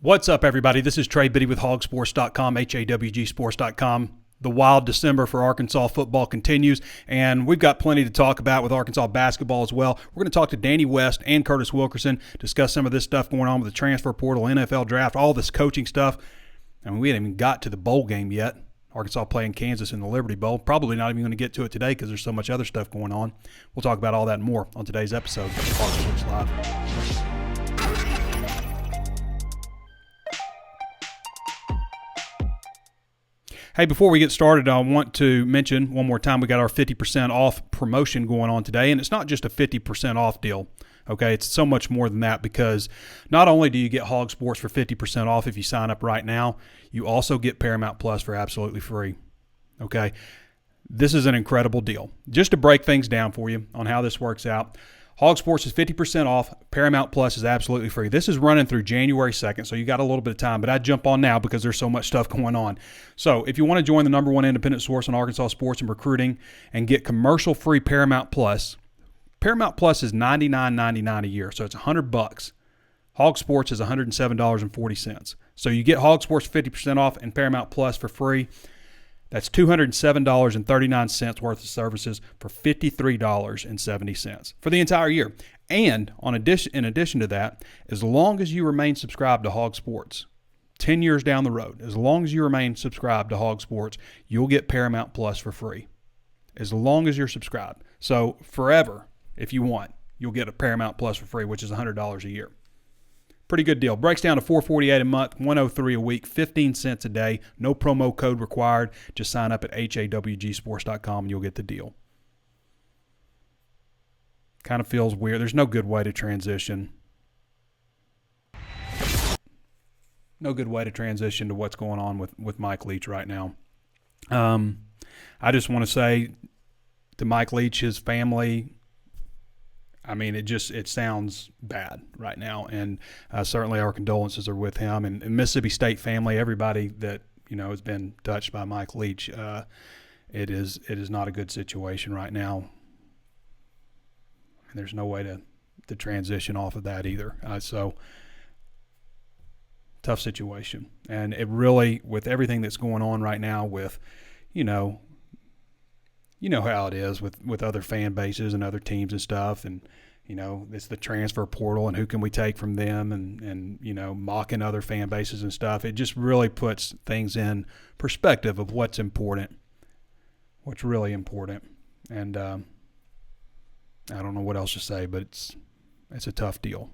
What's up, everybody? This is Trey Biddy with HawgSports.com, HawgSports.com. The wild December for Arkansas football continues, and we've got plenty to talk about with Arkansas basketball as well. We're going to talk to Danny West and Curtis Wilkerson, discuss some of this stuff going on with the transfer portal, NFL draft, all this coaching stuff. I mean, we haven't even got to the bowl game yet. Arkansas playing Kansas in the Liberty Bowl. Probably not even going to get to it today because there's so much other stuff going on. We'll talk about all that and more on today's episode of Hog Sports Live. Hey, before we get started, I want to mention one more time we got our 50% off promotion going on today, and it's not just a 50% off deal, okay? It's so much more than that because not only do you get Hog Sports for 50% off if you sign up right now, you also get Paramount Plus for absolutely free, okay? This is an incredible deal. Just to break things down for you on how this works out, Hog Sports is 50% off. Paramount Plus is absolutely free. This is running through January 2nd, so you got a little bit of time, but I'd jump on now because there's so much stuff going on. So if you want to join the number one independent source on Arkansas sports and recruiting and get commercial-free Paramount Plus is $99.99 a year, so it's $100. Hog Sports is $107.40. So you get Hog Sports 50% off and Paramount Plus for free. That's $207.39 worth of services for $53.70 for the entire year. And in addition to that, as long as you remain subscribed to Hog Sports, 10 years down the road, as long as you remain subscribed to Hog Sports, you'll get Paramount Plus for free. As long as you're subscribed. So forever, if you want, you'll get a Paramount Plus for free, which is $100 a year. Pretty good deal. Breaks down to $448 a month, $103 a week, 15 cents a day. No promo code required. Just sign up at HawgSports.com and you'll get the deal. Kind of feels weird. There's no good way to transition. No good way to transition to what's going on with Mike Leach right now. I just want to say to Mike Leach, his family, I mean, it sounds bad right now, and certainly our condolences are with him and Mississippi State family, everybody that has been touched by Mike Leach. It is not a good situation right now, and there's no way to transition off of that either. So tough situation, and it really, with everything that's going on right now, with you know how it is with other fan bases and other teams and stuff, and it's the transfer portal and who can we take from them, and mocking other fan bases and stuff. It just really puts things in perspective of what's important, what's really important, and I don't know what else to say, but it's a tough deal.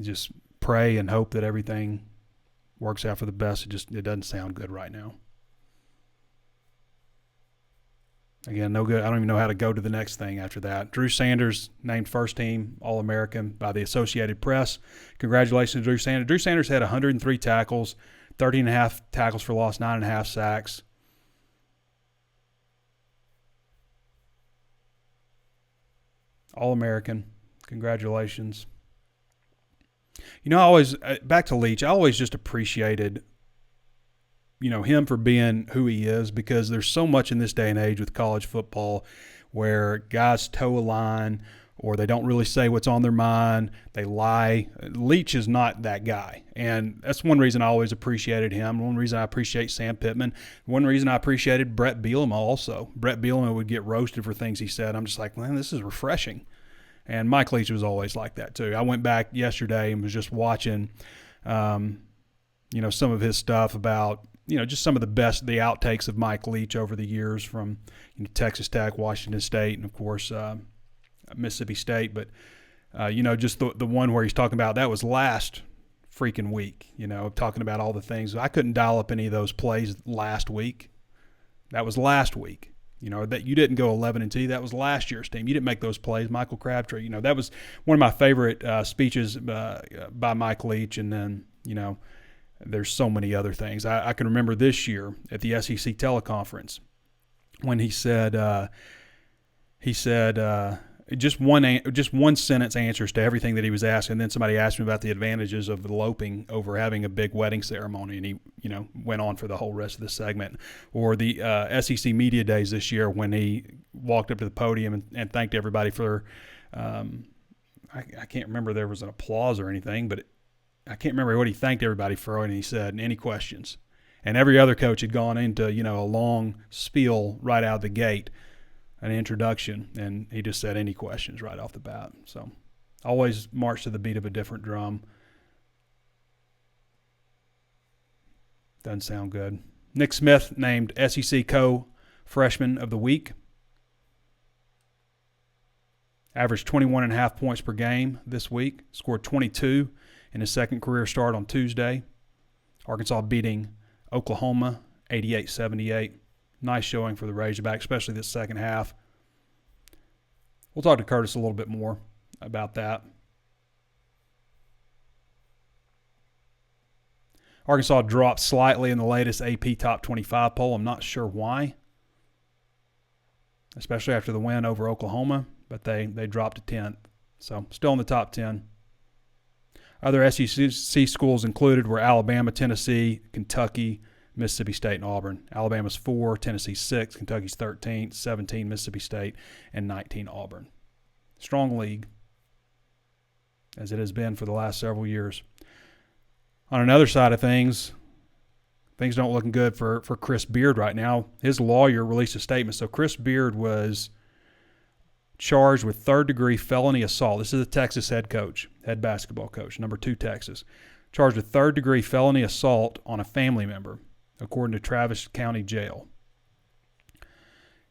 Just pray and hope that everything works out for the best. It doesn't sound good right now. Again, no good. I don't even know how to go to the next thing after that. Drew Sanders named first team All-American by the Associated Press. Congratulations, Drew Sanders. Drew Sanders had 103 tackles, 30.5 tackles for loss, 9.5 sacks. All-American. Congratulations. Back to Leach, I always just appreciated, him for being who he is, because there's so much in this day and age with college football where guys toe a line or they don't really say what's on their mind. They lie. Leach is not that guy. And that's one reason I always appreciated him. One reason I appreciate Sam Pittman. One reason I appreciated Brett Bielema also. Brett Bielema would get roasted for things he said. I'm just like, man, this is refreshing. And Mike Leach was always like that too. I went back yesterday and was just watching, some of his stuff about, just some of the outtakes of Mike Leach over the years from Texas Tech, Washington State, and of course Mississippi State. But just the one where he's talking about that was last freaking week. Talking about all the things. I couldn't dial up any of those plays last week. That was last week. That you didn't go 11-2. That was last year's team. You didn't make those plays. Michael Crabtree, that was one of my favorite speeches by Mike Leach. And then, there's so many other things. I can remember this year at the SEC teleconference when he said just one sentence answers to everything that he was asked. And then somebody asked him about the advantages of eloping over having a big wedding ceremony, and he went on for the whole rest of the segment. Or the SEC Media Days this year when he walked up to the podium and thanked everybody for I can't remember there was an applause or anything, but I can't remember what he thanked everybody for, and he said, "Any questions?" And every other coach had gone into, a long spiel right out of the gate, an introduction, and he just said, "Any questions?" right off the bat. So always march to the beat of a different drum. Doesn't sound good. Nick Smith named SEC Co-Freshman of the Week. Averaged 21.5 points per game this week. Scored 22 in his second career start on Tuesday. Arkansas beating Oklahoma 88-78. Nice showing for the Razorbacks, especially this second half. We'll talk to Curtis a little bit more about that. Arkansas dropped slightly in the latest AP Top 25 poll. I'm not sure why, especially after the win over Oklahoma, but they dropped to 10th. So still in the top 10. Other SEC schools included were Alabama, Tennessee, Kentucky, Mississippi State, and Auburn. Alabama's 4, Tennessee's 6, Kentucky's 13, 17 Mississippi State, and 19 Auburn. Strong league, as it has been for the last several years. On another side of things don't look good for Chris Beard right now. His lawyer released a statement. So Chris Beard was charged with third-degree felony assault. This is a Texas head basketball coach, number 2 Texas. Charged with third-degree felony assault on a family member, according to Travis County Jail.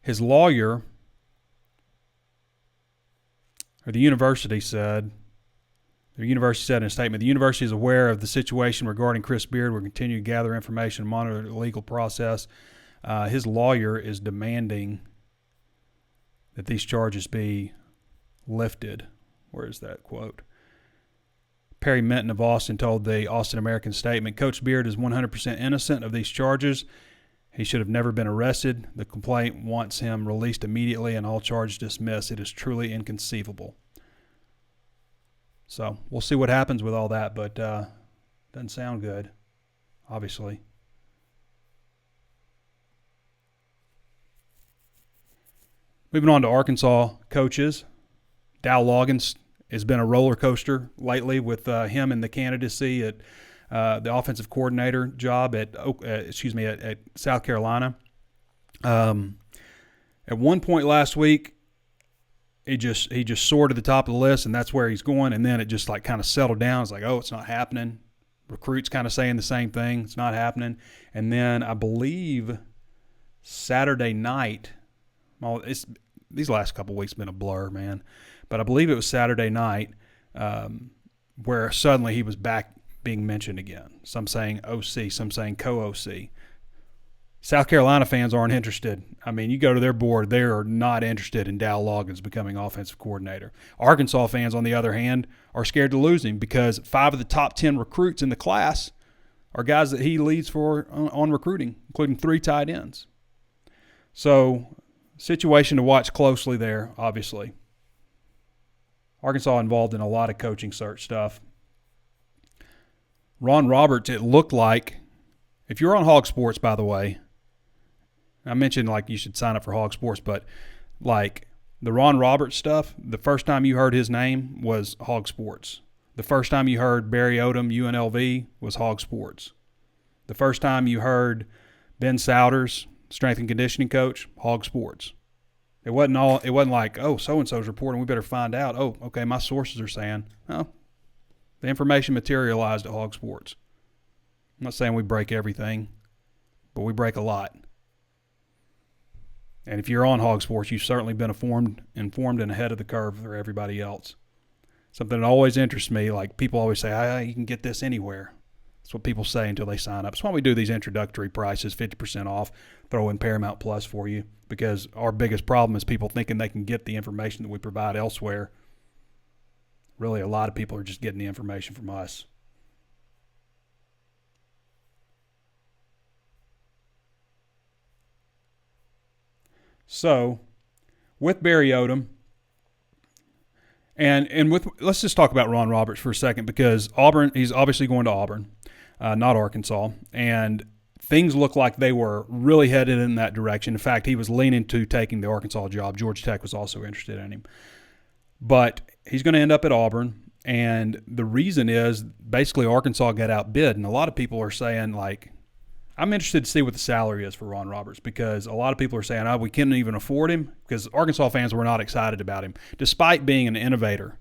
His lawyer, or the university said in a statement, the university is aware of the situation regarding Chris Beard. We'll continue to gather information and monitor the legal process. His lawyer is demanding that these charges be lifted. Where is that quote? Perry Minton of Austin told the Austin American Statement, Coach Beard is 100% innocent of these charges. He should have never been arrested. The complaint wants him released immediately and all charges dismissed. It is truly inconceivable. So we'll see what happens with all that, but doesn't sound good, obviously. Moving on to Arkansas coaches. Dow Loggins has been a roller coaster lately with him in the candidacy at the offensive coordinator job at South Carolina. At one point last week, he just soared to the top of the list, and that's where he's going. And then it just kind of settled down. It's like, oh, it's not happening. Recruits kind of saying the same thing. It's not happening. And then I believe Saturday night, these last couple of weeks have been a blur, man. But I believe it was Saturday night where suddenly he was back being mentioned again. Some saying OC, some saying co-OC. South Carolina fans aren't interested. I mean, you go to their board, they are not interested in Dow Loggins becoming offensive coordinator. Arkansas fans, on the other hand, are scared to lose him because 5 of the top 10 recruits in the class are guys that he leads for on recruiting, including 3 tight ends. So, situation to watch closely there, obviously. Arkansas involved in a lot of coaching search stuff. Ron Roberts, it looked like, if you're on Hog Sports, by the way, I mentioned you should sign up for Hog Sports, but the Ron Roberts stuff, the first time you heard his name was Hog Sports. The first time you heard Barry Odom, UNLV, was Hog Sports. The first time you heard Ben Souders, strength and conditioning coach, Hog Sports. It wasn't like, oh, so-and-so's reporting, we better find out. Oh, okay, my sources are saying. No, the information materialized at Hog Sports. I'm not saying we break everything, but we break a lot. And if you're on Hog Sports, you've certainly been informed and ahead of the curve for everybody else. Something that always interests me, people always say, you can get this anywhere. That's what people say until they sign up. That's why we do these introductory prices, 50% off, throw in Paramount Plus for you, because our biggest problem is people thinking they can get the information that we provide elsewhere. Really, a lot of people are just getting the information from us. So, with Barry Odom, And let's just talk about Ron Roberts for a second, because Auburn, he's obviously going to Auburn, not Arkansas, and things look like they were really headed in that direction. In fact, he was leaning to taking the Arkansas job. Georgia Tech was also interested in him. But he's going to end up at Auburn, and the reason is basically Arkansas got outbid, and a lot of people are saying, like, I'm interested to see what the salary is for Ron Roberts, because a lot of people are saying, we couldn't even afford him, because Arkansas fans were not excited about him, despite being an innovator.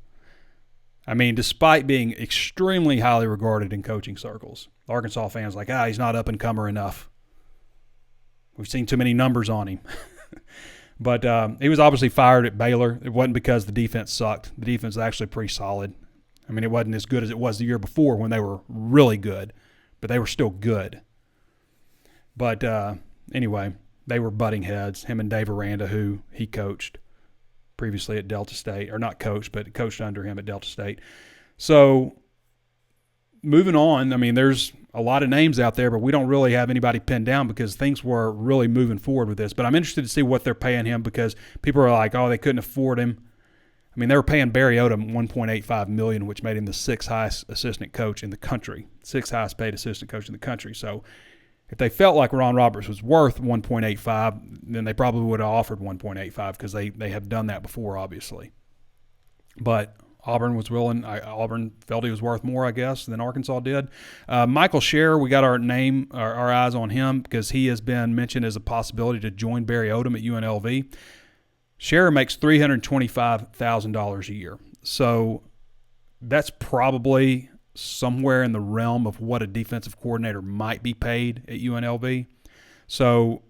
I mean, despite being extremely highly regarded in coaching circles. Arkansas fans like, he's not up-and-comer enough. We've seen too many numbers on him. But he was obviously fired at Baylor. It wasn't because the defense sucked. The defense is actually pretty solid. I mean, it wasn't as good as it was the year before when they were really good, but they were still good. But anyway, they were butting heads, him and Dave Aranda, who he coached previously at Delta State, or not coached, but coached under him at Delta State. So moving on, I mean, there's a lot of names out there, but we don't really have anybody pinned down because things were really moving forward with this. But I'm interested to see what they're paying him, because people are like, they couldn't afford him. I mean, they were paying Barry Odom $1.85 million, which made him the sixth highest assistant coach in the country, sixth highest paid assistant coach in the country. So if they felt like Ron Roberts was worth $1.85, then they probably would have offered $1.85, because they have done that before, obviously. But Auburn was willing. Auburn felt he was worth more, I guess, than Arkansas did. Michael Scherer, we got our eyes on him, because he has been mentioned as a possibility to join Barry Odom at UNLV. Scherer makes $325,000 a year. So that's probably somewhere in the realm of what a defensive coordinator might be paid at UNLV. So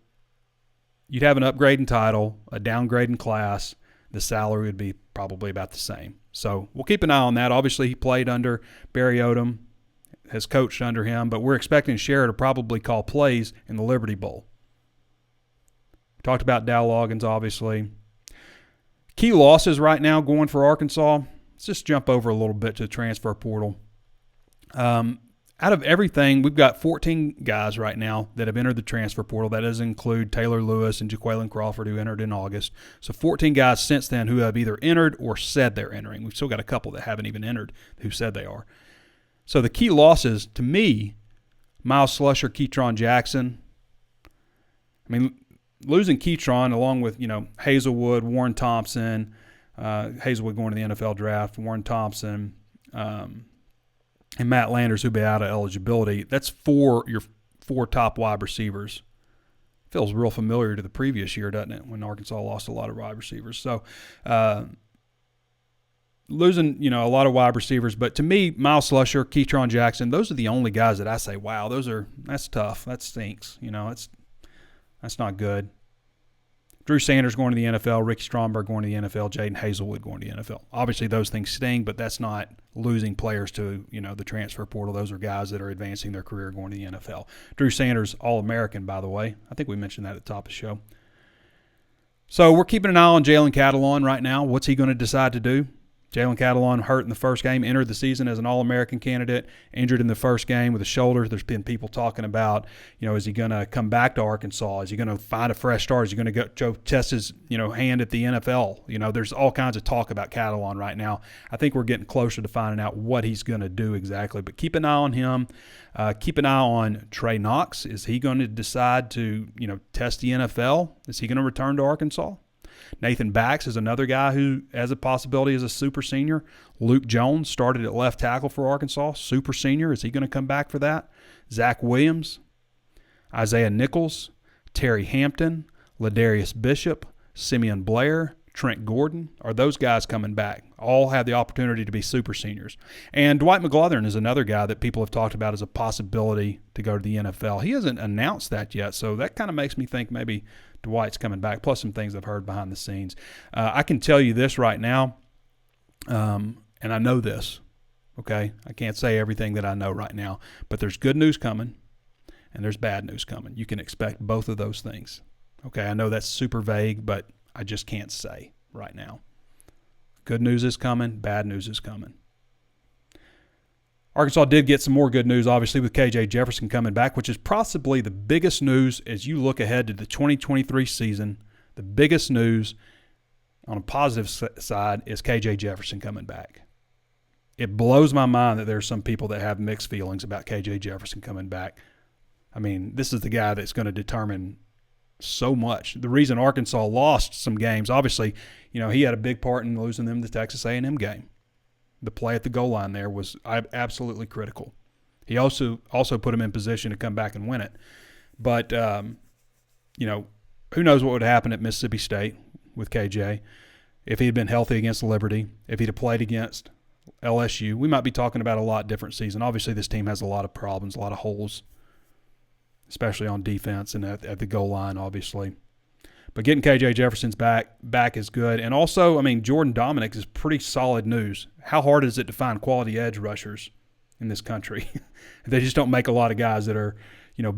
you'd have an upgrade in title, a downgrade in class. The salary would be probably about the same. So we'll keep an eye on that. Obviously, he played under Barry Odom, has coached under him, but we're expecting Scherer to probably call plays in the Liberty Bowl. We talked about Dow Loggins, obviously. Key losses right now going for Arkansas. Let's just jump over a little bit to the transfer portal. Out of everything, we've got 14 guys right now that have entered the transfer portal. That doesn't include Taylor Lewis and Jaquelin Crawford, who entered in August. So 14 guys since then who have either entered or said they're entering. We've still got a couple that haven't even entered who said they are. So the key losses, to me, Miles Slusher, Ketron Jackson. I mean, losing Ketron along with, Hazelwood, Warren Thompson, Hazelwood going to the NFL draft, Warren Thompson, and Matt Landers, who'll be out of eligibility. That's your four top wide receivers. Feels real familiar to the previous year, doesn't it, when Arkansas lost a lot of wide receivers. So losing, a lot of wide receivers. But to me, Miles Slusher, Ketron Jackson, those are the only guys that I say, wow, that's tough. That stinks. That's not good. Drew Sanders going to the NFL, Ricky Stromberg going to the NFL, Jaden Hazelwood going to the NFL. Obviously, those things sting, but that's not losing players to, the transfer portal. Those are guys that are advancing their career going to the NFL. Drew Sanders, All-American, by the way. I think we mentioned that at the top of the show. So we're keeping an eye on Jalen Catalon right now. What's he going to decide to do? Jalen Catalon hurt in the first game, entered the season as an All-American candidate, injured in the first game with a shoulder. There's been people talking about, is he going to come back to Arkansas? Is he going to find a fresh start? Is he going to go test his, hand at the NFL? There's all kinds of talk about Catalon right now. I think we're getting closer to finding out what he's going to do exactly. But keep an eye on him. Keep an eye on Trey Knox. Is he going to decide to, test the NFL? Is he going to return to Arkansas? Nathan Bax is another guy who has a possibility as a super senior. Luke Jones started at left tackle for Arkansas, super senior. Is he going to come back for that? Zach Williams, Isaiah Nichols, Terry Hampton, Ladarius Bishop, Simeon Blair, Trent Gordon. Are those guys coming back? All have the opportunity to be super seniors. And Dwight McGlothern is another guy that people have talked about as a possibility to go to the NFL. He hasn't announced that yet, so that kind of makes me think maybe Dwight's coming back, plus some things I've heard behind the scenes. I can tell you this right now, and I know this, okay? I can't say everything that I know right now, but there's good news coming and there's bad news coming. You can expect both of those things, okay? I know that's super vague, but I just can't say right now. Good news is coming, bad news is coming. Arkansas did get some more good news, obviously, with KJ Jefferson coming back, which is possibly the biggest news as you look ahead to the 2023 season. The biggest news on a positive side is KJ Jefferson coming back. It blows my mind that there's some people that have mixed feelings about KJ Jefferson coming back. I mean, this is the guy that's going to determine so much. The reason Arkansas lost some games, obviously, he had a big part in losing them the Texas A&M game. The play at the goal line there was absolutely critical. He also put him in position to come back and win it. But, who knows what would happen at Mississippi State with KJ if he had been healthy against Liberty, if he'd have played against LSU. We might be talking about a lot different season. Obviously, this team has a lot of problems, a lot of holes, especially on defense and at the goal line, obviously. But getting KJ Jefferson's back is good. And also, Jordan Dominic is pretty solid news. How hard is it to find quality edge rushers in this country? They just don't make a lot of guys that are,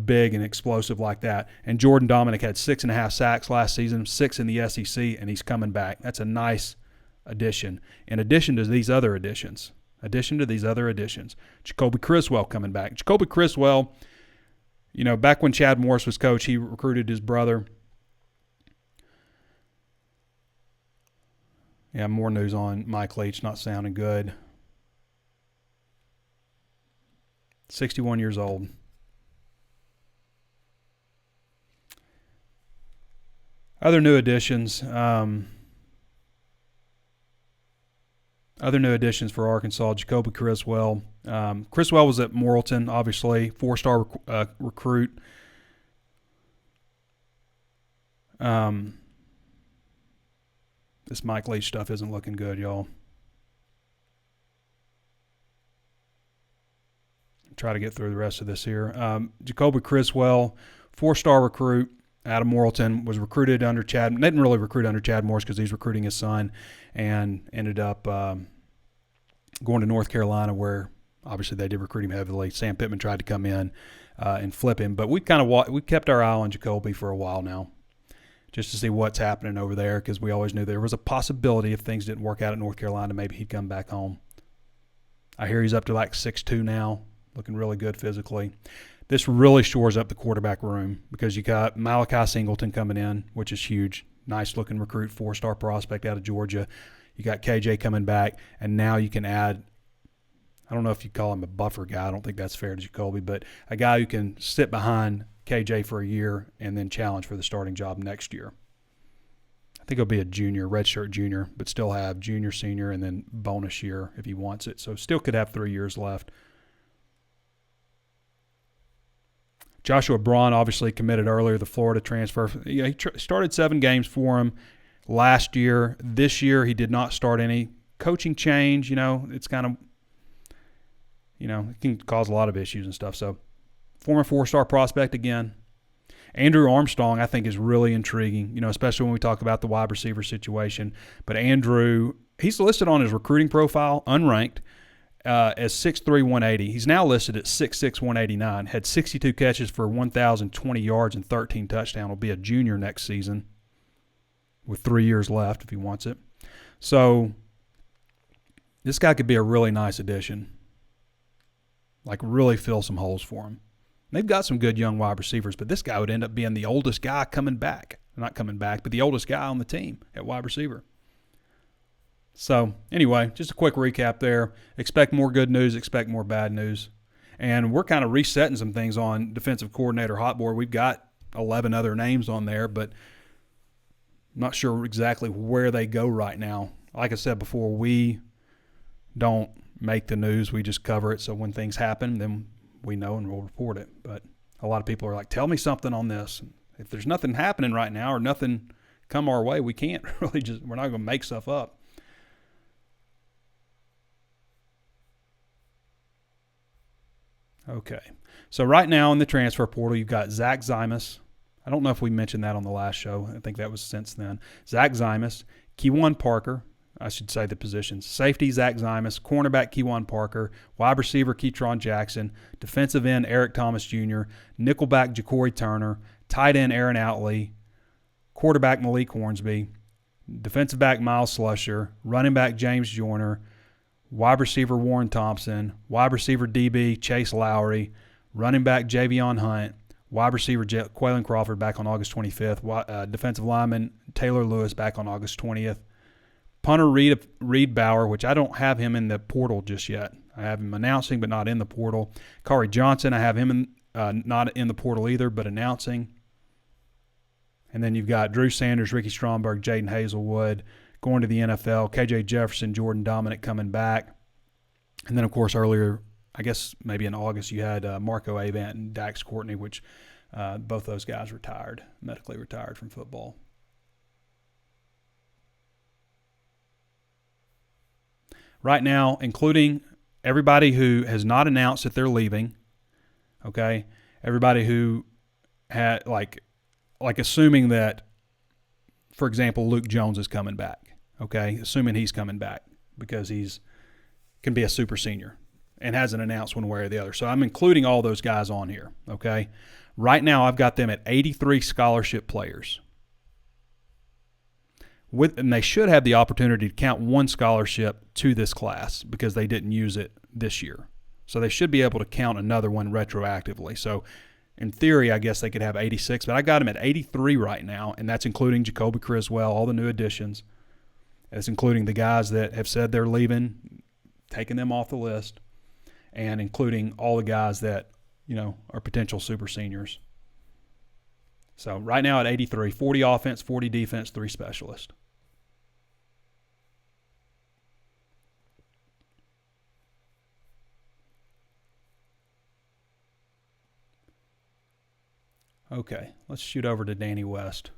big and explosive like that. And Jordan Dominic had 6.5 sacks last season, 6 in the SEC, and he's coming back. That's a nice addition. In addition to these other additions, Jacoby Criswell coming back. Jacoby Criswell, back when Chad Morris was coach, he recruited his brother. Yeah, more news on Mike Leach not sounding good. 61 years old. Other new additions. For Arkansas, Jacoby Criswell. Criswell was at Morrilton, obviously, 4-star recruit. This Mike Leach stuff isn't looking good, y'all. Try to get through the rest of this here. Jacoby Criswell, 4-star recruit out of Morrilton, was recruited under Chad. They didn't really recruit under Chad Morris because he's recruiting his son, and ended up going to North Carolina, where obviously they did recruit him heavily. Sam Pittman tried to come in and flip him, but we kept our eye on Jacoby for a while now, just to see what's happening over there, because we always knew there was a possibility if things didn't work out at North Carolina, maybe he'd come back home. I hear he's up to like 6'2" now, looking really good physically. This really shores up the quarterback room because you got Malachi Singleton coming in, which is huge. Nice-looking recruit, 4-star prospect out of Georgia. You got KJ coming back, and now you can add, I don't know if you call him a buffer guy. I don't think that's fair to Jacoby, but a guy who can sit behind KJ for a year and then challenge for the starting job next year. I think he'll be a junior, redshirt junior, but still have junior, senior, and then bonus year if he wants it. So still could have 3 years left. Joshua Braun obviously committed earlier, the Florida transfer. He started 7 games for him last year. This year he did not start any. Coaching change, it's kind of, it can cause a lot of issues and stuff. So former 4-star prospect again. Andrew Armstrong, I think, is really intriguing, especially when we talk about the wide receiver situation. But Andrew, he's listed on his recruiting profile, unranked, as 6'3", 180. He's now listed at 6'6", 189. Had 62 catches for 1,020 yards and 13 touchdowns. Will be a junior next season with 3 years left if he wants it. So this guy could be a really nice addition, like really fill some holes for him. They've got some good young wide receivers, but this guy would end up being the oldest guy coming back. Not coming back, but the oldest guy on the team at wide receiver. So, anyway, just a quick recap there. Expect more good news, expect more bad news. And we're kind of resetting some things on defensive coordinator hot board. We've got 11 other names on there, but I'm not sure exactly where they go right now. Like I said before, we don't make the news. We just cover it. So when things happen, then we know and we'll report it. But a lot of people are like, tell me something on this. If there's nothing happening right now or nothing come our way, we can't really we're not going to make stuff up. Okay, so right now in the transfer portal, you've got Zach Zymas. I don't know if we mentioned that on the last show. I think that was since then. Zach Zymas, Keywan Parker, I should say the positions. Safety, Zach Zymas. Cornerback, Keywan Parker. Wide receiver, Keytron Jackson. Defensive end, Eric Thomas Jr. Nickelback, Ja'Cory Turner. Tight end, Aaron Outley. Quarterback, Malik Hornsby. Defensive back, Miles Slusher. Running back, James Joyner. Wide receiver, Warren Thompson. Wide receiver, DB, Chase Lowry. Running back, Javion Hunt. Wide receiver, Quaylen Crawford back on August 25th. Defensive lineman, Taylor Lewis back on August 20th. punter Reed Bauer, which I don't have him in the portal just yet. I have him announcing but not in the portal. Kari Johnson, I have him not in the portal either, but announcing. And then you've got Drew Sanders, Ricky Stromberg, Jaden Hazelwood going to the NFL, KJ Jefferson, Jordan Dominic coming back. And then, of course, earlier, I guess maybe in August, you had Marco Avant and Dax Courtney, which both those guys medically retired from football. Right now, including everybody who has not announced that they're leaving, okay, everybody who had, like assuming that, for example, Luke Jones is coming back, okay, assuming he's coming back because can be a super senior and hasn't announced one way or the other. So I'm including all those guys on here, okay? Right now I've got them at 83 scholarship players. And they should have the opportunity to count one scholarship to this class because they didn't use it this year. So they should be able to count another one retroactively. So in theory, I guess they could have 86, but I got them at 83 right now, and that's including Jacoby Criswell, all the new additions. That's including the guys that have said they're leaving, taking them off the list, and including all the guys that, are potential super seniors. So right now at 83, 40 offense, 40 defense, 3 specialists. Okay, let's shoot over to Danny West.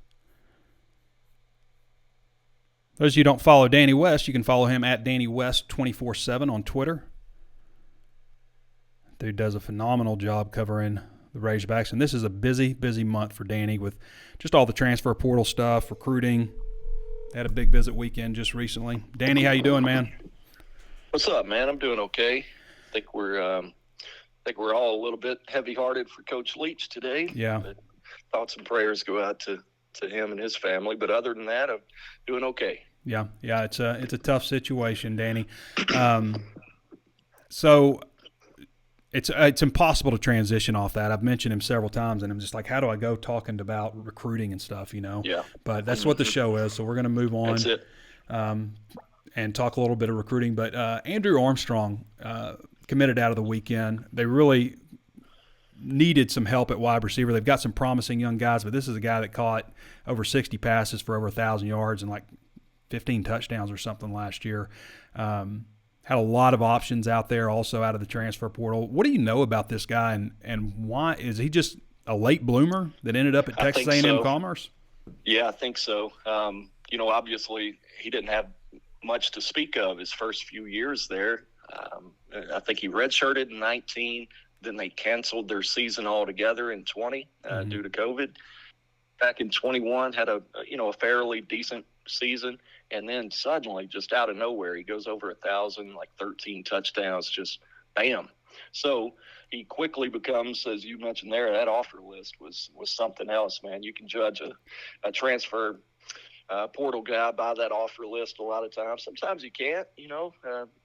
Those of you who don't follow Danny West, you can follow him at Danny West 24/7 on Twitter. Dude does a phenomenal job covering the Razorbacks, and this is a busy, busy month for Danny with just all the transfer portal stuff, recruiting. Had a big visit weekend just recently. Danny, how you doing, man? What's up, man? I'm doing okay. I think we're all a little bit heavy-hearted for Coach Leach today. Yeah. But thoughts and prayers go out to him and his family. But other than that, I'm doing okay. Yeah. It's a tough situation, Danny. So it's impossible to transition off that. I've mentioned him several times, and I'm just like, how do I go talking about recruiting and stuff, Yeah. But that's what the show is, so we're going to move on. That's it. And talk a little bit of recruiting. But Andrew Armstrong committed out of the weekend. They really needed some help at wide receiver. They've got some promising young guys, but this is a guy that caught over 60 passes for over 1,000 yards and like 15 touchdowns or something last year. Had a lot of options out there also out of the transfer portal. What do you know about this guy, and why is he just a late bloomer that ended up at Texas A&M Commerce? Yeah, I think so. Obviously he didn't have much to speak of his first few years there. I think he redshirted in 19. Then they canceled their season altogether in 20 due to COVID. Back in 21, had a fairly decent season, and then suddenly, just out of nowhere, he goes over 1,000, like 13 touchdowns, just bam. So he quickly becomes, as you mentioned there, that offer list was something else, man. You can judge a transfer portal guy by that offer list a lot of times. Sometimes you can't,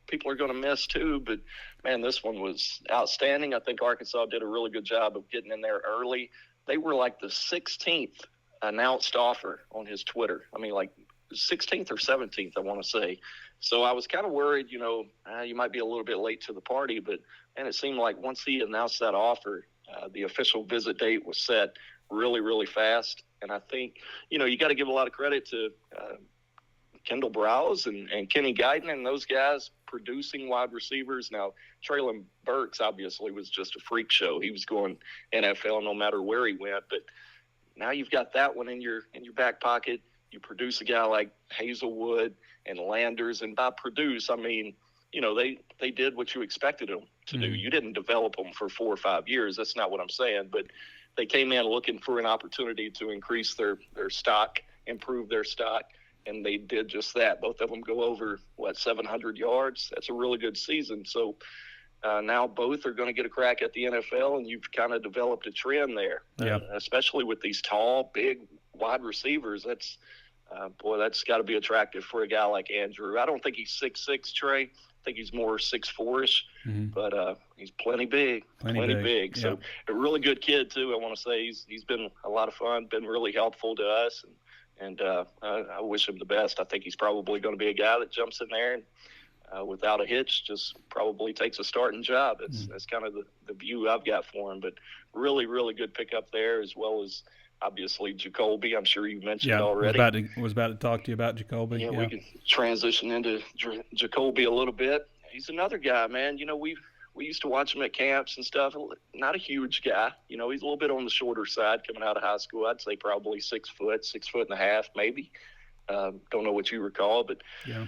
people are going to miss too, but man, this one was outstanding. I think Arkansas did a really good job of getting in there early. They were like the 16th announced offer on his Twitter. I mean, like 16th or 17th, I want to say. So I was kind of worried, you might be a little bit late to the party, but man, it seemed like once he announced that offer, the official visit date was set really, really fast. And I think, you got to give a lot of credit to Kendall Browse and Kenny Guyton and those guys producing wide receivers. Now, Traylon Burks obviously was just a freak show. He was going NFL no matter where he went. But now you've got that one in your back pocket. You produce a guy like Hazelwood and Landers. And by produce, I mean, they did what you expected them to do. You didn't develop them for 4 or 5 years. That's not what I'm saying. But they came in looking for an opportunity to increase their stock, improve their stock, and they did just that. Both of them go over, 700 yards? That's a really good season. So now both are going to get a crack at the NFL, and you've kind of developed a trend there, especially with these tall, big wide receivers. That's got to be attractive for a guy like Andrew. I don't think he's 6'6", Trey. I think he's more 6'4"-ish, but he's plenty big. Yeah. So a really good kid too. I want to say he's been a lot of fun, been really helpful to us, and And I wish him the best. I think he's probably going to be a guy that jumps in there and without a hitch, just probably takes a starting job. That's kind of the view I've got for him. But really, really good pickup there, as well as obviously Jacoby. I'm sure you mentioned already. Was about to talk to you about Jacoby. Yeah, we can transition into Jacoby a little bit. He's another guy, man. We used to watch him at camps and stuff. Not a huge guy. He's a little bit on the shorter side coming out of high school. I'd say probably 6 foot, 6.5 maybe. Don't know what you recall, but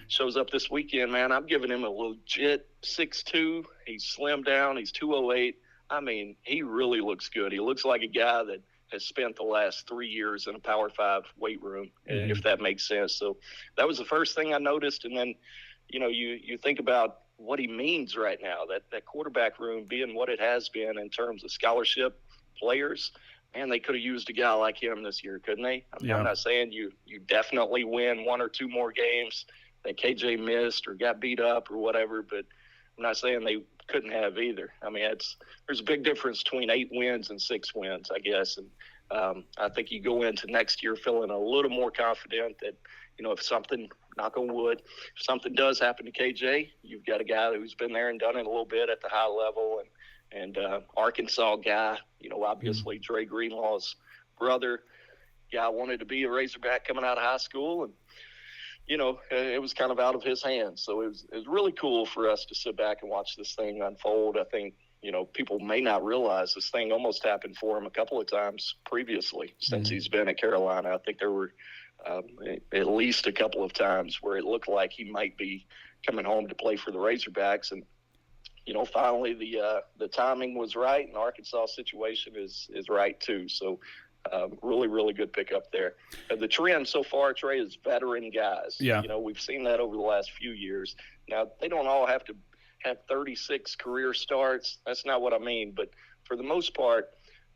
shows up this weekend, man. I'm giving him a legit 6'2". He's slimmed down. He's 208. I mean, he really looks good. He looks like a guy that has spent the last 3 years in a Power 5 weight room, if that makes sense. So that was the first thing I noticed. And then, you think about what he means right now, that quarterback room being what it has been in terms of scholarship players. Man, they could have used a guy like him this year, couldn't they? I'm not saying you definitely win 1 or 2 more games that KJ missed or got beat up or whatever, but I'm not saying they couldn't have either. I mean, there's a big difference between 8 wins and 6 wins, I guess. And I think you go into next year feeling a little more confident that, if something, knock on wood, if something does happen to KJ, you've got a guy who's been there and done it a little bit at the high level, and Arkansas guy, obviously Trey Greenlaw's brother, guy wanted to be a Razorback coming out of high school, and it was kind of out of his hands. So it was really cool for us to sit back and watch this thing unfold. I think people may not realize this thing almost happened for him a couple of times previously since he's been at Carolina. I think there were at least a couple of times where it looked like he might be coming home to play for the Razorbacks, and finally the timing was right, and Arkansas situation is right too. So really, really good pickup there. The trend so far, Trey, is veteran guys. Yeah. We've seen that over the last few years. Now, they don't all have to have 36 career starts. That's not what I mean. But for the most part,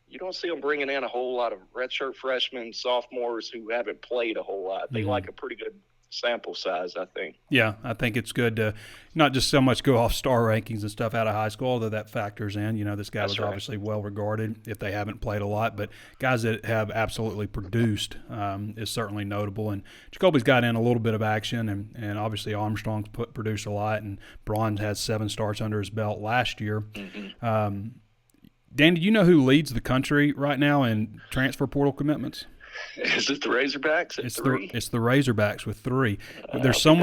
you don't see them bringing in a whole lot of redshirt freshmen, sophomores who haven't played a whole lot. They like a pretty good sample size, I think. Yeah, I think it's good to not just so much go off star rankings and stuff out of high school, although that factors in. This guy was obviously well regarded if they haven't played a lot, but guys that have absolutely produced is certainly notable. And Jacoby's got in a little bit of action, and obviously Armstrong's produced a lot, and Braun has 7 starts under his belt last year. Dan, do you know who leads the country right now in transfer portal commitments? Is it the Razorbacks at 3? It's the Razorbacks with 3. There's so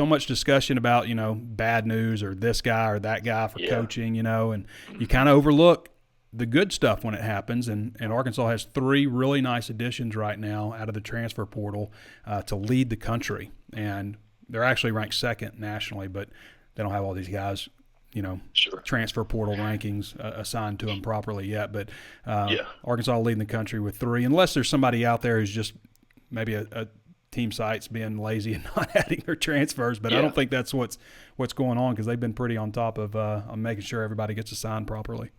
much discussion about, bad news or this guy or that guy for coaching, and you kind of overlook the good stuff when it happens. And Arkansas has 3 really nice additions right now out of the transfer portal to lead the country. And they're actually ranked 2nd nationally, but they don't have all these guys transfer portal rankings assigned to them properly yet. But Arkansas leading the country with 3, unless there's somebody out there who's just maybe a team site's being lazy and not adding their transfers. But I don't think that's what's going on, because they've been pretty on top of on making sure everybody gets assigned properly.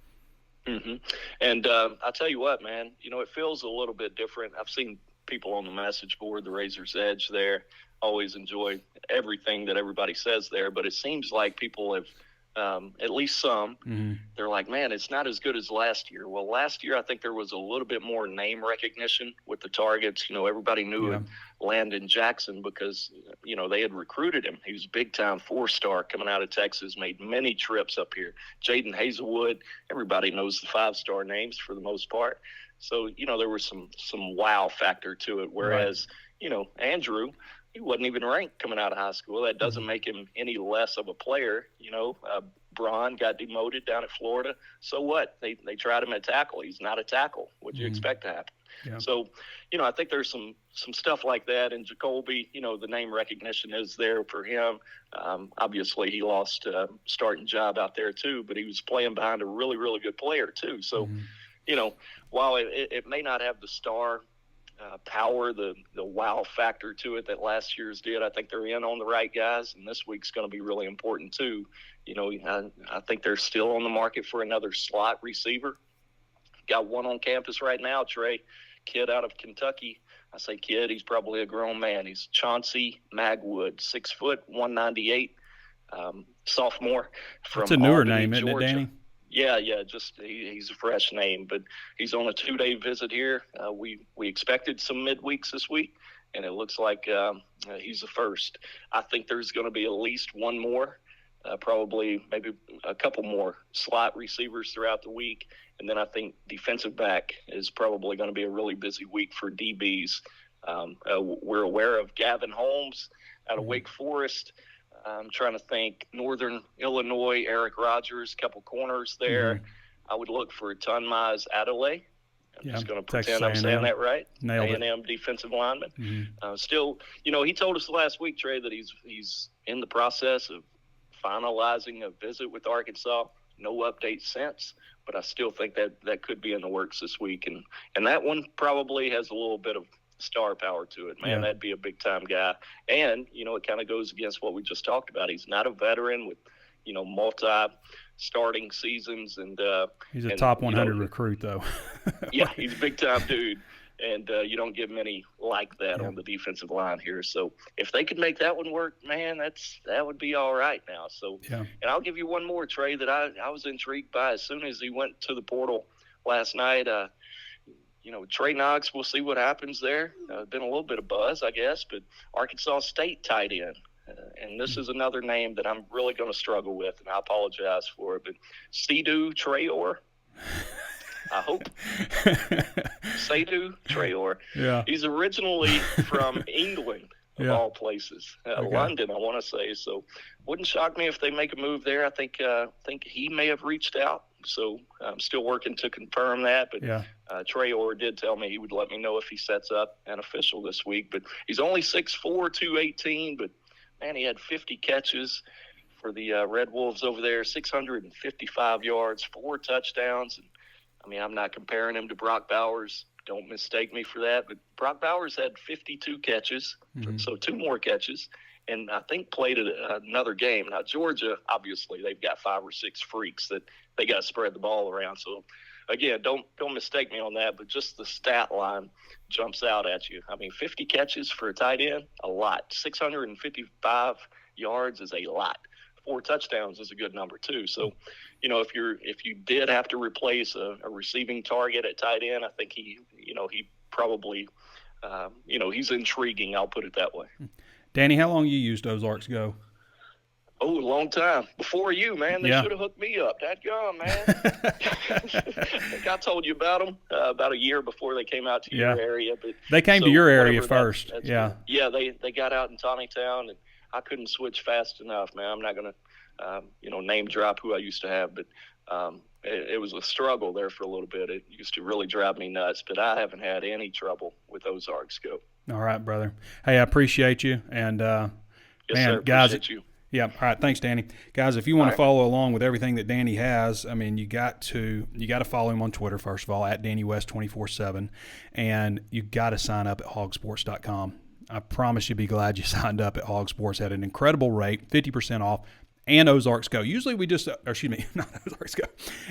And I'll tell you what, man, it feels a little bit different. I've seen people on the message board, the Razor's Edge there, always enjoy everything that everybody says there. But it seems like people have – at least some, they're like, man, it's not as good as last year. Well, last year I think there was a little bit more name recognition with the targets. Everybody knew Landon Jackson because, they had recruited him. He was a big-time 4-star coming out of Texas, made many trips up here. Jaden Hazelwood, everybody knows the 5-star names for the most part. So, there was some wow factor to it, whereas, Andrew – he wasn't even ranked coming out of high school. That doesn't make him any less of a player. Braun got demoted down at Florida. So what? They tried him at tackle. He's not a tackle. What do you expect to happen? Yeah. So, I think there's some stuff like that. And Jacoby, the name recognition is there for him. Obviously, he lost a starting job out there too, but he was playing behind a really, really good player too. So, while it may not have the star power, the wow factor to it that last year's did, I think they're in on the right guys, and this week's going to be really important too. I think they're still on the market for another slot receiver. Got one on campus right now, Trey, kid out of Kentucky. I say kid, he's probably a grown man. He's Chauncey Magwood, 6 foot, 198, sophomore from It's a newer Albany, name, isn't Georgia. it, Danny? Yeah, just he's a fresh name, but he's on a 2-day visit here. We expected some midweeks this week, and it looks like he's the first. I think there's going to be at least one more, probably maybe a couple more slot receivers throughout the week, and then I think defensive back is probably going to be a really busy week for DBs. We're aware of Gavin Holmes out of Wake Forest. I'm trying to think. Northern Illinois, Eric Rogers, couple corners there. Mm-hmm. I would look for Tunmaz Adelaide. I'm just going to pretend I'm saying that right. A&M defensive lineman. Mm-hmm. Still, he told us last week, Trey, that he's in the process of finalizing a visit with Arkansas. No update since, but I still think that could be in the works this week. And that one probably has a little bit of star power to it, man. Yeah. That'd be a big time guy. And, it kind of goes against what we just talked about. He's not a veteran with, multi starting seasons. And he's a top 100 recruit, though. Yeah, he's a big time dude. And you don't get many like that on the defensive line here. So if they could make that one work, man, that would be all right now. So, and I'll give you one more, Trey, that I was intrigued by as soon as he went to the portal last night. Trey Knox, we'll see what happens there. Been a little bit of buzz, I guess, but Arkansas State tight end. And this is another name that I'm really going to struggle with, and I apologize for it. But Seydou Traore, I hope. Seydou Traore. Yeah. He's originally from England, of all places. London, I want to say. So wouldn't shock me if they make a move there. I think he may have reached out. So I'm still working to confirm that. But Traore did tell me he would let me know if he sets up an official this week. But he's only 6'4", 218. But, man, he had 50 catches for the Red Wolves over there, 655 yards, 4 touchdowns. And, I'm not comparing him to Brock Bowers. Don't mistake me for that. But Brock Bowers had 52 catches, so 2 more catches. And I think played another game. Now, Georgia, obviously, they've got 5 or 6 freaks that they got to spread the ball around. So, again, don't mistake me on that, but just the stat line jumps out at you. 50 catches for a tight end, a lot. 655 yards is a lot. 4 touchdowns is a good number, too. So, if you did have to replace a receiving target at tight end, I think he probably, he's intriguing. I'll put it that way. Danny, how long you used Ozarks Go? Oh, a long time. Before you, man. They should have hooked me up. That gone, man. I think I told you about them about a year before they came out to your area. But they came to your area first. Yeah, they got out in Town, and I couldn't switch fast enough, man. I'm not going to, name drop who I used to have, but it was a struggle there for a little bit. It used to really drive me nuts, but I haven't had any trouble with Ozarks Go. All right, brother. Hey, I appreciate you. And, yes, sir. Guys, appreciate you. Yeah. All right. Thanks, Danny. Guys, if you want to follow along with everything that Danny has, you got to follow him on Twitter, first of all, at DannyWest247. And you got to sign up at HawgSports.com. I promise you'll be glad you signed up at Hog Sports at an incredible rate, 50% off, and Ozarks Go. Usually we just, not Ozarks Go,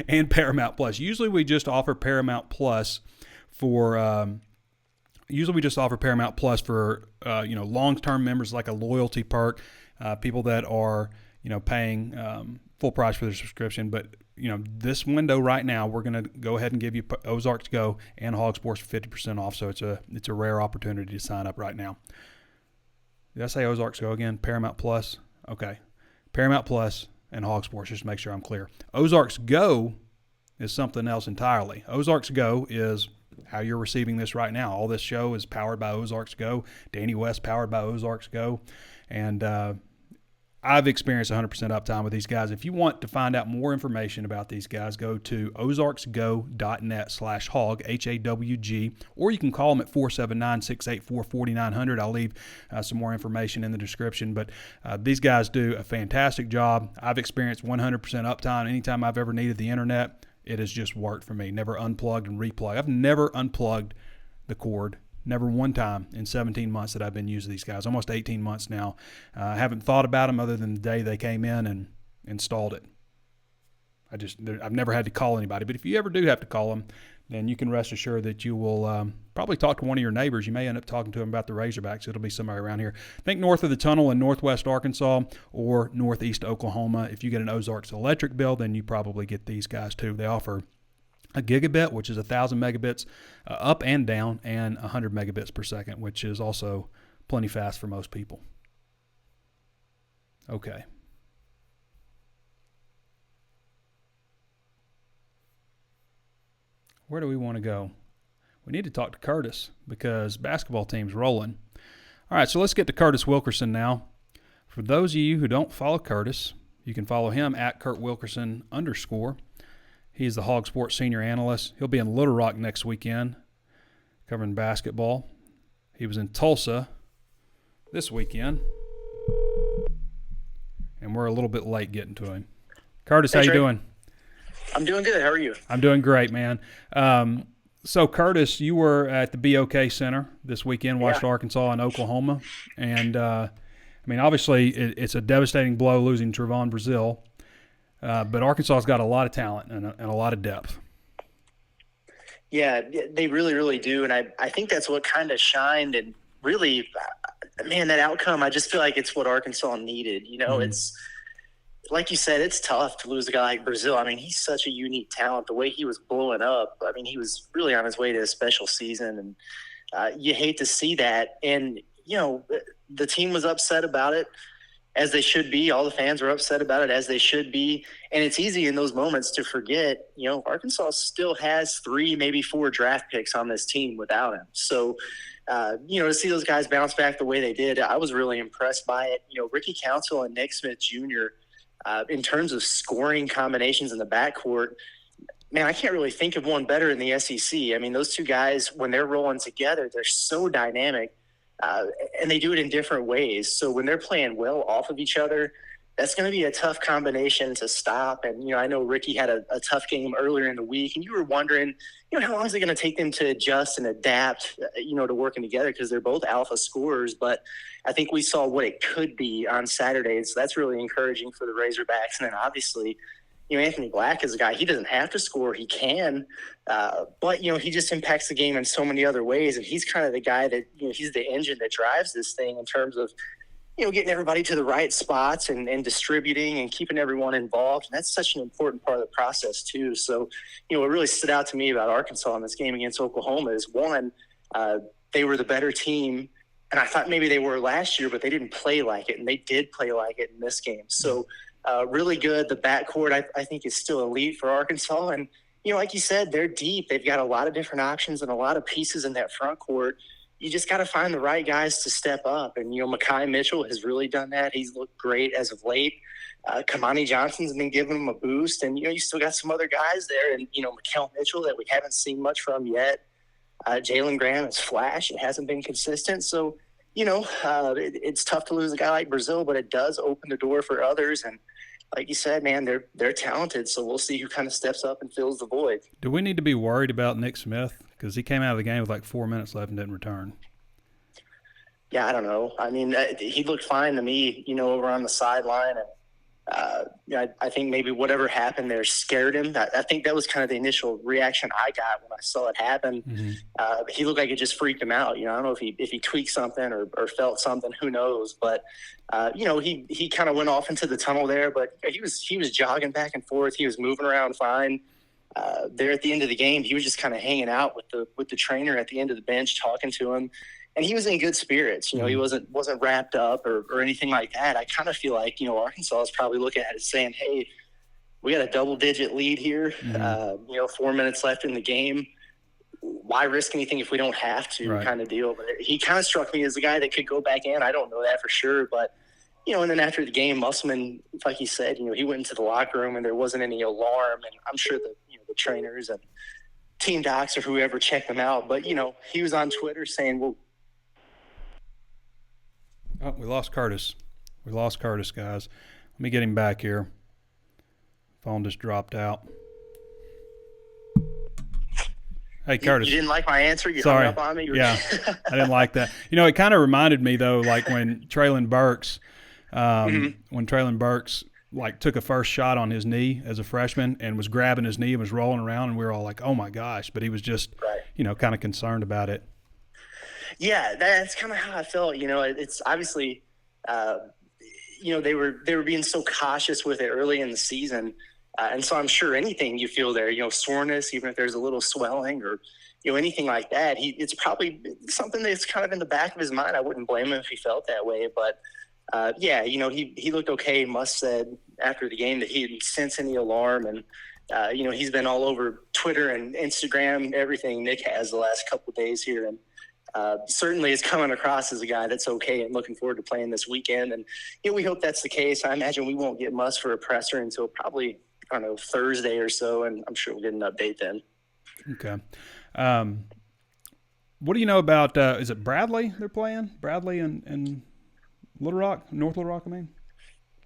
and Paramount Plus. Usually we just offer Paramount Plus for long-term members, like a loyalty perk, people that are, paying full price for their subscription. But, this window right now, we're going to go ahead and give you Ozarks Go and Hog Sports for 50% off. So it's a rare opportunity to sign up right now. Did I say Ozarks Go again? Paramount Plus? Okay. Paramount Plus and Hog Sports, just to make sure I'm clear. Ozarks Go is something else entirely. Ozarks Go is how you're receiving this right now. All this show is powered by Ozarks Go. Danny West powered by Ozarks Go. And I've experienced 100% uptime with these guys. If you want to find out more information about these guys, go to ozarksgo.net/hog, HAWG, or you can call them at 479-684-4900. I'll leave some more information in the description. But these guys do a fantastic job. I've experienced 100% uptime anytime I've ever needed the internet. It has just worked for me. Never unplugged and replugged. I've never unplugged the cord. Never one time in 17 months that I've been using these guys. Almost 18 months now. I haven't thought about them other than the day they came in and installed it. I've never had to call anybody. But if you ever do have to call them, then you can rest assured that you will probably talk to one of your neighbors. You may end up talking to them about the Razorbacks. It'll be somebody around here. Think north of the tunnel in northwest Arkansas or northeast Oklahoma. If you get an Ozarks electric bill, then you probably get these guys too. They offer a gigabit, which is 1,000 megabits up and down, and 100 megabits per second, which is also plenty fast for most people. Okay. Where do we want to go? We need to talk to Curtis because basketball team's rolling. All right, so let's get to Curtis Wilkerson now. For those of you who don't follow Curtis, you can follow him at @KurtWilkerson_. He's the Hog Sports senior analyst. He'll be in Little Rock next weekend covering basketball. He was in Tulsa this weekend, and we're a little bit late getting to him. Curtis, how you doing? I'm doing good. How are you? I'm doing great, man. So, Curtis, you were at the BOK Center this weekend, watched Arkansas and Oklahoma. And, obviously it's a devastating blow losing Trevon Brazile. But Arkansas's got a lot of talent and a lot of depth. Yeah, they really, really do. And I think that's what kind of shined. And really, man, that outcome, I just feel like it's what Arkansas needed. It's – like you said, it's tough to lose a guy like Brazile. He's such a unique talent. The way he was blowing up, he was really on his way to a special season, and you hate to see that. And, the team was upset about it, as they should be. All the fans were upset about it, as they should be. And it's easy in those moments to forget, Arkansas still has 3, maybe 4 draft picks on this team without him. So, to see those guys bounce back the way they did, I was really impressed by it. Ricky Council and Nick Smith Jr., in terms of scoring combinations in the backcourt, man, I can't really think of one better in the SEC. Those two guys, when they're rolling together, they're so dynamic, and they do it in different ways. So when they're playing well off of each other, that's going to be a tough combination to stop. And, I know Ricky had a tough game earlier in the week, and you were wondering, how long is it going to take them to adjust and adapt, to working together, because they're both alpha scorers. But I think we saw what it could be on Saturday, so that's really encouraging for the Razorbacks. And then obviously, Anthony Black is a guy, he doesn't have to score, he can, but, he just impacts the game in so many other ways. And he's kind of the guy that, he's the engine that drives this thing in terms of, getting everybody to the right spots and distributing and keeping everyone involved. And that's such an important part of the process too. So, what really stood out to me about Arkansas in this game against Oklahoma is, one, they were the better team. And I thought maybe they were last year, but they didn't play like it. And they did play like it in this game. So really good. The backcourt, I think, is still elite for Arkansas. And, like you said, they're deep. They've got a lot of different options and a lot of pieces in that front court. You just got to find the right guys to step up. And, Mekhi Mitchell has really done that. He's looked great as of late. Kamani Johnson's been giving him a boost. And, you still got some other guys there. And, Mikal Mitchell that we haven't seen much from yet. Jalen Graham has flashed. It hasn't been consistent. So, it's tough to lose a guy like Brazile, but it does open the door for others. And like you said, man, they're talented. So we'll see who kind of steps up and fills the void. Do we need to be worried about Nick Smith? Because he came out of the game with like 4 minutes left and didn't return. Yeah, I don't know. He looked fine to me, over on the sideline. And I think maybe whatever happened there scared him. I think that was kind of the initial reaction I got when I saw it happen. Mm-hmm. He looked like it just freaked him out. I don't know if he tweaked something or felt something, who knows. But, he kind of went off into the tunnel there. But he was jogging back and forth. He was moving around fine. There at the end of the game, he was just kind of hanging out with the trainer at the end of the bench, talking to him. And he was in good spirits. He wasn't wrapped up or anything like that. I kind of feel like, Arkansas is probably looking at it saying, hey, we got a double-digit lead here, 4 minutes left in the game. Why risk anything if we don't have to, right, kind of deal. But he kind of struck me as a guy that could go back in. I don't know that for sure. But, and then after the game, Musselman, like he said, he went into the locker room and there wasn't any alarm. And I'm sure that, the trainers and team docs or whoever checked him out. But, he was on Twitter saying, well, oh, we lost Curtis. We lost Curtis, guys. Let me get him back here. Phone just dropped out. Hey, Curtis. You didn't like my answer? You Sorry. hung up on me? Yeah, I didn't like that. It kind of reminded me, though, like when Traylon Burks like took a first shot on his knee as a freshman and was grabbing his knee and was rolling around, and we were all like, oh my gosh, but he was just, kind of concerned about it. Yeah, that's kind of how I felt. It's obviously, they were being so cautious with it early in the season. And so I'm sure anything you feel there, soreness, even if there's a little swelling or, anything like that, it's probably something that's kind of in the back of his mind. I wouldn't blame him if he felt that way. But, he looked okay. Musk said after the game that he didn't sense any alarm. And, he's been all over Twitter and Instagram, everything Nick has the last couple of days here. And certainly is coming across as a guy that's okay and looking forward to playing this weekend. And, we hope that's the case. I imagine we won't get Musk for a presser until probably, Thursday or so, and I'm sure we'll get an update then. Okay. What do you know about, is it Bradley they're playing? Bradley and Little Rock, North Little Rock, I mean?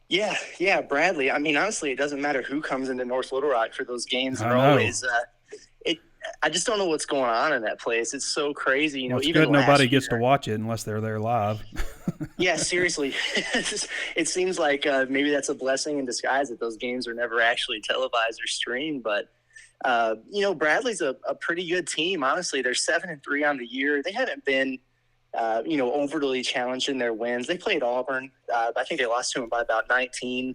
Yeah, Bradley. I mean, honestly, it doesn't matter who comes into North Little Rock for those games. They're always I just don't know what's going on in that place. It's so crazy. Well, it's even good nobody gets to watch it unless they're there live. Yeah, seriously. It seems like maybe that's a blessing in disguise that those games are never actually televised or streamed. But, Bradley's a pretty good team. Honestly, they're 7-3 on the year. They haven't been, overly challenged in their wins. They played Auburn. I think they lost to them by about 19.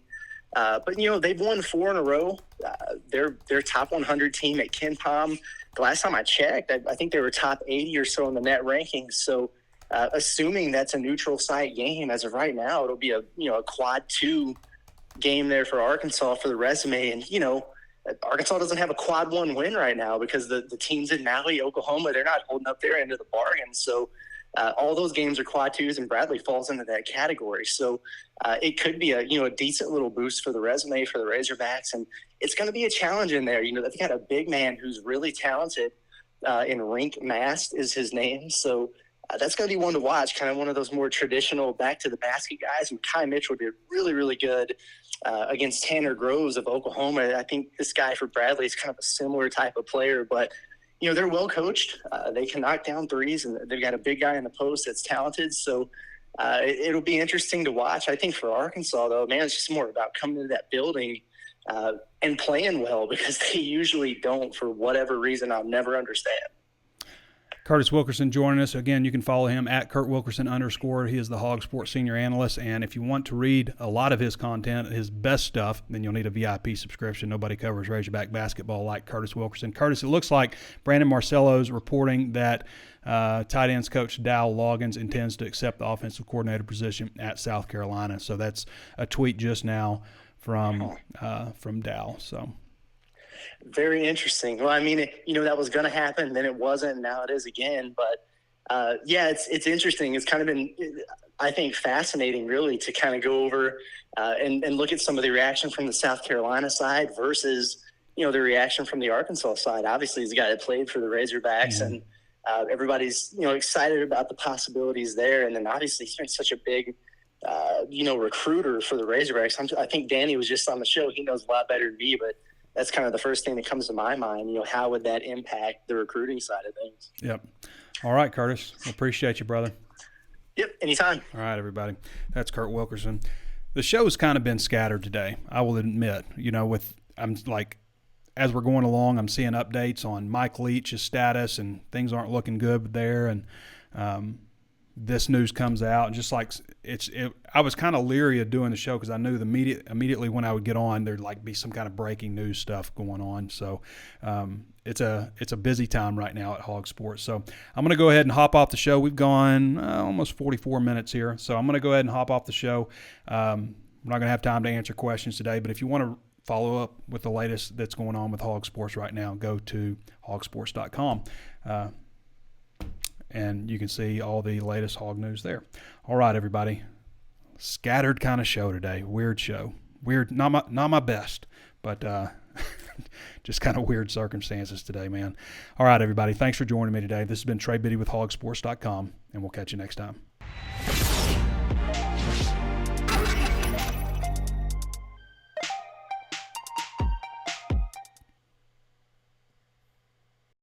But they've won 4 in a row. They're top 100 team at KenPom. The last time I checked, I think they were top 80 or so in the net rankings. So, assuming that's a neutral site game as of right now, it'll be a quad 2 game there for Arkansas for the resume. And Arkansas doesn't have a quad 1 win right now because the teams in Maui, Oklahoma, they're not holding up their end of the bargain. So. All those games are quad 2s, and Bradley falls into that category. So it could be a decent little boost for the resume for the Razorbacks, and it's going to be a challenge in there. They've got a big man who's really talented. In Rink Mast is his name, so that's going to be one to watch. Kind of one of those more traditional back to the basket guys. And Kai Mitchell did really, really good against Tanner Groves of Oklahoma. I think this guy for Bradley is kind of a similar type of player, but. They're well coached. They can knock down threes, and they've got a big guy in the post that's talented. So it'll be interesting to watch. I think for Arkansas, though, man, it's just more about coming to that building and playing well because they usually don't for whatever reason I'll never understand. Curtis Wilkerson joining us. Again, you can follow him at @KurtWilkerson_. He is the Hog Sports Senior Analyst, and if you want to read a lot of his content, his best stuff, then you'll need a VIP subscription. Nobody covers Razorback basketball like Curtis Wilkerson. Curtis, it looks like Brandon Marcello's reporting that tight ends coach Dow Loggins intends to accept the offensive coordinator position at South Carolina. So that's a tweet just now from Dow. So. Very interesting. Well, I mean, that was going to happen, then it wasn't, and now it is again. But, it's interesting. It's kind of been, I think, fascinating, really, to kind of go over and look at some of the reaction from the South Carolina side versus, the reaction from the Arkansas side. Obviously, he's a guy that played for the Razorbacks, and everybody's, excited about the possibilities there. And then, obviously, he's been such a big, recruiter for the Razorbacks. I think Danny was just on the show. He knows a lot better than me, but that's kind of the first thing that comes to my mind. How would that impact the recruiting side of things? Yep. All right, Curtis. Appreciate you, brother. Yep, anytime. All right, everybody. That's Kurt Wilkerson. The show's kind of been scattered today, I will admit. As we're going along, I'm seeing updates on Mike Leach's status, and things aren't looking good there. And this news comes out, and just like I was kind of leery of doing the show because I knew immediately when I would get on, there'd be some kind of breaking news stuff going on. So it's a busy time right now at Hog Sports. So I'm going to go ahead and hop off the show. We've gone almost 44 minutes here, so I'm going to go ahead and hop off the show. We're not going to have time to answer questions today, but if you want to follow up with the latest that's going on with Hog Sports right now, go to HawgSports.com. And you can see all the latest hog news there. All right, everybody. Scattered kind of show today. Weird show. Weird, not my best, but just kind of weird circumstances today, man. All right, everybody. Thanks for joining me today. This has been Trey Biddy with HawgSports.com, and we'll catch you next time.